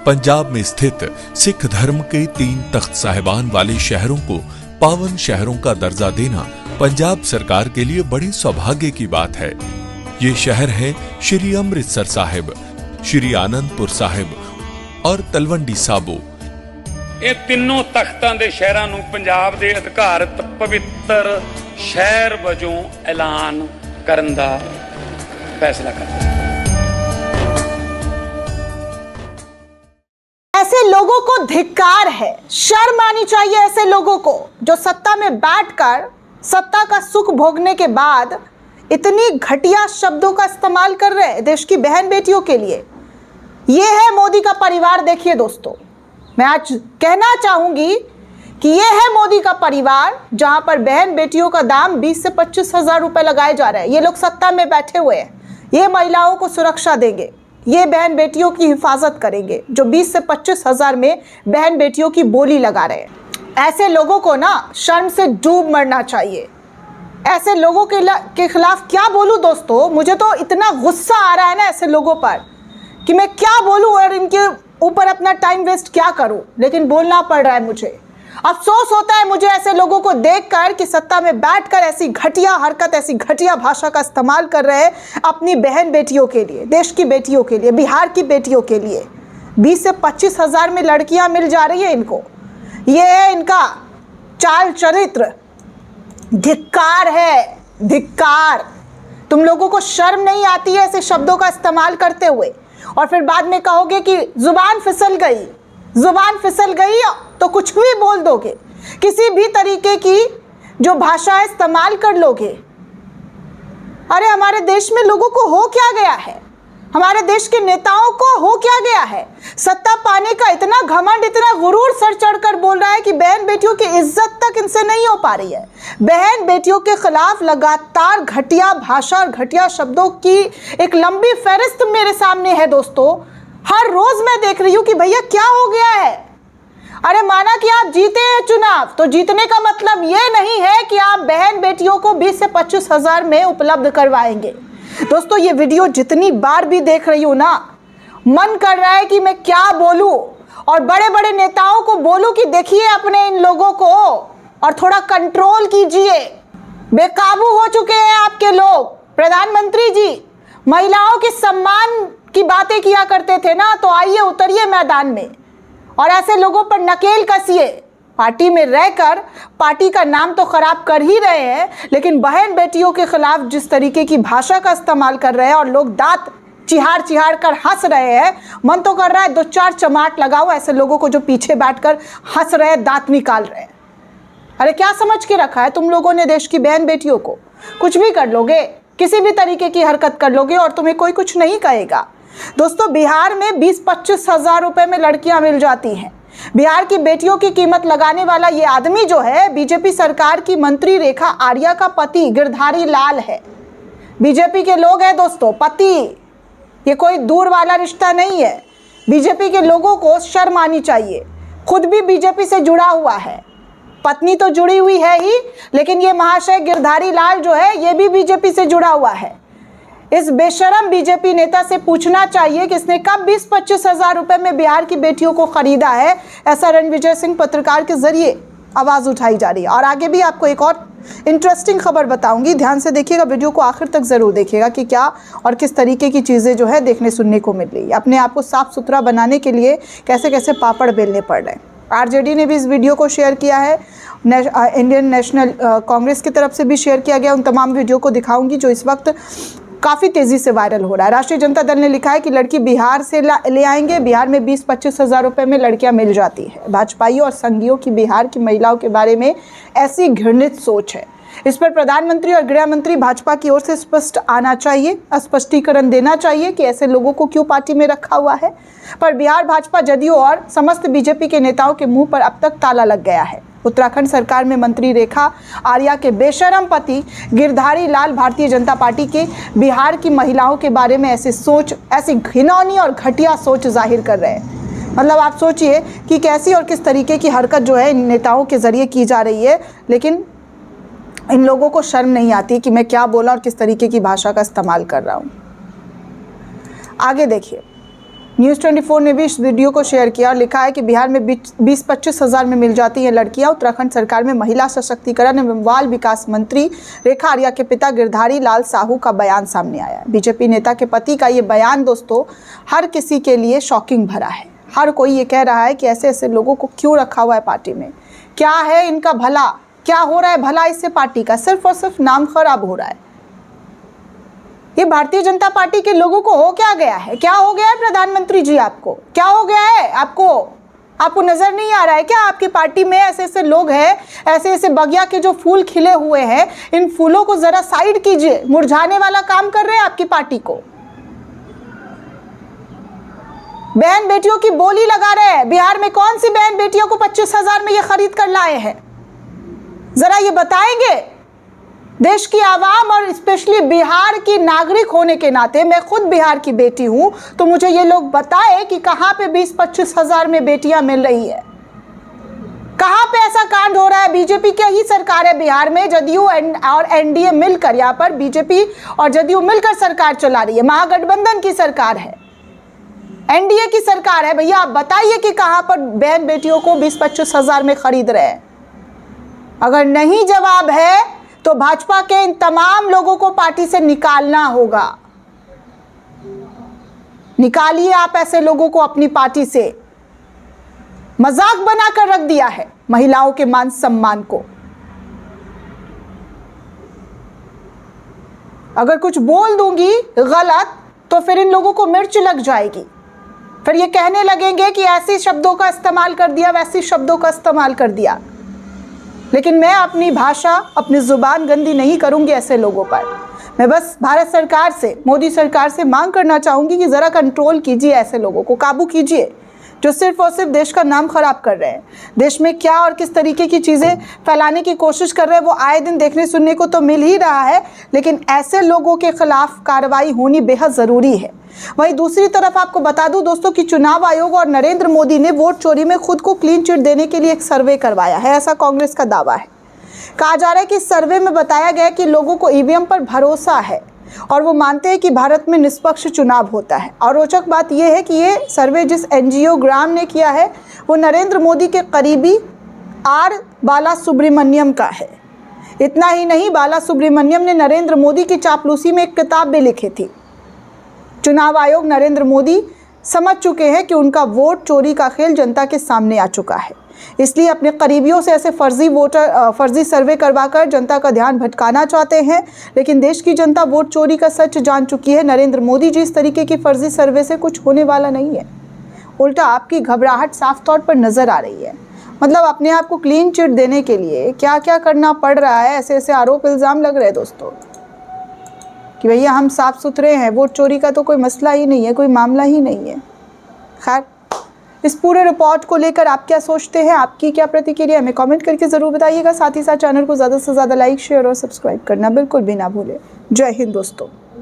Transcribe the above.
पंजाब में स्थित सिख धर्म के 3 तख्त साहिबान वाले शहरों को पावन शहरों का दर्जा देना पंजाब सरकार के लिए बड़े सौभाग्य की बात है। ये शहर है श्री अमृतसर साहिब, श्री आनंदपुर साहिब और तलवंडी साबो। ਇਹ ਤਿੰਨੋਂ ਤਖਤਾਂ ਦੇ ਸ਼ਹਿਰਾਂ ਨੂੰ ਪੰਜਾਬ ਦੇ ਅਧਿਕਾਰਤ ਪਵਿੱਤਰ ਸ਼ਹਿਰ ਵਜੋਂ ਐਲਾਨ ਕਰਨ ਦਾ ਫੈਸਲਾ ਕਰਦਾ। ऐसे लोगों को धिक्कार है, शर्म आनी चाहिए ऐसे लोगों को जो सत्ता में बैठकर सत्ता का सुख भोगने के बाद इतनी घटिया शब्दों का इस्तेमाल कर रहे हैं देश की बहन बेटियों के लिए। ये है मोदी का परिवार। देखिए दोस्तों, मैं आज कहना चाहूंगी कि ये है मोदी का परिवार जहां पर बहन बेटियों का दाम 20 से 25 हजार रुपए लगाए जा रहे हैं। ये लोग सत्ता में बैठे हुए हैं, ये महिलाओं को सुरक्षा देंगे, ये बहन बेटियों की हिफाजत करेंगे जो 20 से 25 हजार में बहन बेटियों की बोली लगा रहे हैं। ऐसे लोगों को ना शर्म से डूब मरना चाहिए। ऐसे लोगों के खिलाफ क्या बोलूं दोस्तों, मुझे तो इतना गुस्सा आ रहा है ना ऐसे लोगों पर कि मैं क्या बोलूं और इनके ऊपर अपना टाइम वेस्ट क्या करूं, लेकिन बोलना पड़ रहा है मुझे। अफसोस होता है मुझे ऐसे लोगों को देखकर कि सत्ता में बैठकर ऐसी घटिया हरकत, ऐसी घटिया भाषा का इस्तेमाल कर रहे हैं अपनी बहन बेटियों के लिए, देश की बेटियों के लिए, बिहार की बेटियों के लिए। 20 से 25 हजार में लड़कियां मिल जा रही है इनको। ये है इनका चाल चरित्र। धिक्कार है, धिक्कार। तुम लोगों को शर्म नहीं आती है ऐसे शब्दों का इस्तेमाल करते हुए, और फिर बाद में कहोगे कि जुबान फिसल गई, जुबान फिसल गई तो कुछ भी बोल दोगे, किसी भी तरीके की जो भाषा इस्तेमाल कर लोगे। अरे हमारे देश में लोगों को हो क्या गया है, हमारे देश के नेताओं को हो क्या गया है? सत्ता पाने का इतना घमंड, इतना गुरूर सर चढ़कर बोल रहा है कि बहन बेटियों की इज्जत तक इनसे नहीं हो पा रही है। बहन बेटियों के खिलाफ लगातार घटिया भाषा और घटिया शब्दों की एक लंबी फहरिस्त मेरे सामने है दोस्तों। हर रोज मैं देख रही हूं कि भैया क्या हो गया है। अरे माना कि आप जीते हैं चुनाव, तो जीतने का मतलब ये नहीं है कि आप बहन बेटियों को 20 से 25 हजार में उपलब्ध करवाएंगे। दोस्तों ये वीडियो जितनी बार भी देख रही हूं ना, मन कर रहा है कि मैं क्या बोलूं और बड़े बड़े नेताओं को बोलूं कि देखिए अपने इन लोगों को और थोड़ा कंट्रोल कीजिए। बेकाबू हो चुके हैं आपके लोग। प्रधानमंत्री जी महिलाओं के सम्मान की बातें किया करते थे ना, तो आइए उतरिए मैदान में और ऐसे लोगों पर नकेल कसिए। पार्टी में रहकर पार्टी का नाम तो खराब कर ही रहे हैं, लेकिन बहन बेटियों के खिलाफ जिस तरीके की भाषा का इस्तेमाल कर रहे हैं और लोग दांत चिहाड़ चिहाड़ कर हंस रहे हैं, मन तो कर रहा है 2-4 चमाट लगाओ ऐसे लोगों को जो पीछे बैठकर हंस रहे हैं, दांत निकाल रहे हैं। अरे क्या समझ के रखा है तुम लोगों ने देश की बहन बेटियों को? कुछ भी कर लोगे, किसी भी तरीके की हरकत कर लोगे और तुम्हें कोई कुछ नहीं कहेगा। दोस्तों बिहार में 20-25 हजार रुपए में लड़कियां मिल जाती हैं। बिहार की बेटियों की कीमत लगाने वाला ये आदमी जो है बीजेपी सरकार की मंत्री रेखा आर्या का पति गिरधारी लाल है। बीजेपी के लोग हैं दोस्तों, पति, ये कोई दूर वाला रिश्ता नहीं है। बीजेपी के लोगों को शर्म आनी चाहिए। खुद भी बीजेपी से जुड़ा हुआ है, पत्नी तो जुड़ी हुई है ही, लेकिन ये महाशय गिरधारी लाल जो है ये भी बीजेपी से जुड़ा हुआ है। इस बेशरम बीजेपी नेता से पूछना चाहिए कि इसने कब 20-25 हजार रुपए में बिहार की बेटियों को खरीदा है। ऐसा रणविजय सिंह पत्रकार के जरिए आवाज उठाई जा रही है। और आगे भी आपको एक और इंटरेस्टिंग खबर बताऊंगी, ध्यान से देखिएगा, वीडियो को आखिर तक जरूर देखिएगा कि क्या और किस तरीके की चीजें जो है देखने सुनने को मिल रही है। अपने आप को साफ सुथरा बनाने के लिए कैसे कैसे पापड़ बेलने पड़ रहे हैं। आरजेडी ने भी इस वीडियो को शेयर किया है, इंडियन नेशनल कांग्रेस की तरफ से भी शेयर किया गया। उन तमाम वीडियो को दिखाऊंगी जो इस वक्त काफ़ी तेज़ी से वायरल हो रहा है। राष्ट्रीय जनता दल ने लिखा है कि लड़की बिहार से ले आएंगे, बिहार में 20-25 हजार रुपये में लड़कियां मिल जाती है। भाजपाइयों और संघियों की बिहार की महिलाओं के बारे में ऐसी घृणित सोच है। इस पर प्रधानमंत्री और गृह मंत्री भाजपा की ओर से स्पष्ट आना चाहिए, स्पष्टीकरण देना चाहिए कि ऐसे लोगों को क्यों पार्टी में रखा हुआ है। पर बिहार भाजपा, जदयू और समस्त बीजेपी के नेताओं के मुंह पर अब तक ताला लग गया है। उत्तराखंड सरकार में मंत्री रेखा आर्या के बेशरम पति गिरधारी लाल भारतीय जनता पार्टी के बिहार की महिलाओं के बारे में ऐसी सोच, ऐसी घिनौनी और घटिया सोच जाहिर कर रहे हैं। मतलब आप सोचिए कि कैसी और किस तरीके की हरकत जो है इन नेताओं के जरिए की जा रही है, लेकिन इन लोगों को शर्म नहीं आती कि मैं क्या बोला और किस तरीके की भाषा का इस्तेमाल कर रहा हूँ। आगे देखिए, न्यूज़ 24 ने भी इस वीडियो को शेयर किया और लिखा है कि बिहार में 20-25 हज़ार में मिल जाती हैं लड़कियां। उत्तराखंड सरकार में महिला सशक्तिकरण एवं बाल विकास मंत्री रेखा आर्या के पिता गिरधारी लाल साहू का बयान सामने आया है। बीजेपी नेता के पति का ये बयान दोस्तों हर किसी के लिए शॉकिंग भरा है। हर कोई ये कह रहा है कि ऐसे ऐसे लोगों को क्यों रखा हुआ है पार्टी में, क्या है इनका भला, क्या हो रहा है भला इससे पार्टी का, सिर्फ और सिर्फ नाम खराब हो रहा है। ये भारतीय जनता पार्टी के लोगों को हो क्या गया है, क्या हो गया है प्रधानमंत्री जी, आपको क्या हो गया है, आपको नजर नहीं आ रहा है क्या आपकी पार्टी में ऐसे ऐसे लोग हैं, ऐसे ऐसे बगिया के जो फूल खिले हुए हैं, इन फूलों को जरा साइड कीजिए, मुरझाने वाला काम कर रहे हैं आपकी पार्टी को। बहन बेटियों की बोली लगा रहे हैं। बिहार में कौन सी बहन बेटियों को 25 हज़ार में ये खरीद कर लाए हैं, जरा ये बताएंगे। देश की आवाम और स्पेशली बिहार की नागरिक होने के नाते, मैं खुद बिहार की बेटी हूं, तो मुझे ये लोग बताए कि कहां पे 20-25 हज़ार में बेटियां मिल रही है, कहां पे ऐसा कांड हो रहा है। बीजेपी की ही सरकार है बिहार में, जदयू और एनडीए मिलकर, यहाँ पर बीजेपी और जदयू मिलकर सरकार चला रही है, महागठबंधन की सरकार है, एनडीए की सरकार है। भैया आप बताइए कि कहां पर बहन बेटियों को 20-25 हज़ार में खरीद रहे हैं। अगर नहीं जवाब है तो भाजपा के इन तमाम लोगों को पार्टी से निकालना होगा। निकालिए आप ऐसे लोगों को अपनी पार्टी से। मजाक बनाकर रख दिया है महिलाओं के मान सम्मान को। अगर कुछ बोल दूंगी गलत तो फिर इन लोगों को मिर्च लग जाएगी, फिर ये कहने लगेंगे कि ऐसे शब्दों का इस्तेमाल कर दिया, वैसे शब्दों का इस्तेमाल कर दिया। लेकिन मैं अपनी भाषा, अपनी जुबान गंदी नहीं करूंगी ऐसे लोगों पर। मैं बस भारत सरकार से, मोदी सरकार से मांग करना चाहूंगी कि ज़रा कंट्रोल कीजिए, ऐसे लोगों को काबू कीजिए जो सिर्फ और सिर्फ देश का नाम खराब कर रहे हैं। देश में क्या और किस तरीके की चीज़ें फैलाने की कोशिश कर रहे हैं वो आए दिन देखने सुनने को तो मिल ही रहा है, लेकिन ऐसे लोगों के खिलाफ कार्रवाई होनी बेहद ज़रूरी है। वहीं दूसरी तरफ आपको बता दूं दोस्तों कि चुनाव आयोग और नरेंद्र मोदी ने वोट चोरी में खुद को क्लीन चिट देने के लिए एक सर्वे करवाया है, ऐसा कांग्रेस का दावा है। कहा जा रहा है कि इस सर्वे में बताया गया कि लोगों को ईवीएम पर भरोसा है और वो मानते हैं कि भारत में निष्पक्ष चुनाव होता है। और रोचक बात यह है कि ये सर्वे जिस एनजीओ ग्राम ने किया है वो नरेंद्र मोदी के करीबी आर बालासुब्रमण्यम का है। इतना ही नहीं, बालासुब्रमण्यम ने नरेंद्र मोदी की चापलूसी में एक किताब भी लिखी थी। चुनाव आयोग नरेंद्र मोदी समझ चुके हैं कि उनका वोट चोरी का खेल जनता के सामने आ चुका है, इसलिए अपने करीबियों से ऐसे फर्जी सर्वे करवाकर जनता का ध्यान भटकाना चाहते हैं। लेकिन देश की जनता वोट चोरी का सच जान चुकी है। नरेंद्र मोदी जी इस तरीके की फर्जी सर्वे से कुछ होने वाला नहीं है। उल्टा आपकी घबराहट साफ तौर पर नजर आ रही है। मतलब अपने आप को क्लीन चिट देने के लिए क्या क्या करना पड़ रहा है, ऐसे ऐसे आरोप इल्ज़ाम लग रहे हैं दोस्तों कि भैया हम साफ सुथरे हैं, वोट चोरी का तो कोई मसला ही नहीं है, कोई मामला ही नहीं है। खैर, इस पूरे रिपोर्ट को लेकर आप क्या सोचते हैं, आपकी क्या प्रतिक्रिया, हमें कमेंट करके ज़रूर बताइएगा। साथ ही साथ चैनल को ज़्यादा से ज़्यादा लाइक, शेयर और सब्सक्राइब करना बिल्कुल भी ना भूलें। जय हिंद दोस्तों।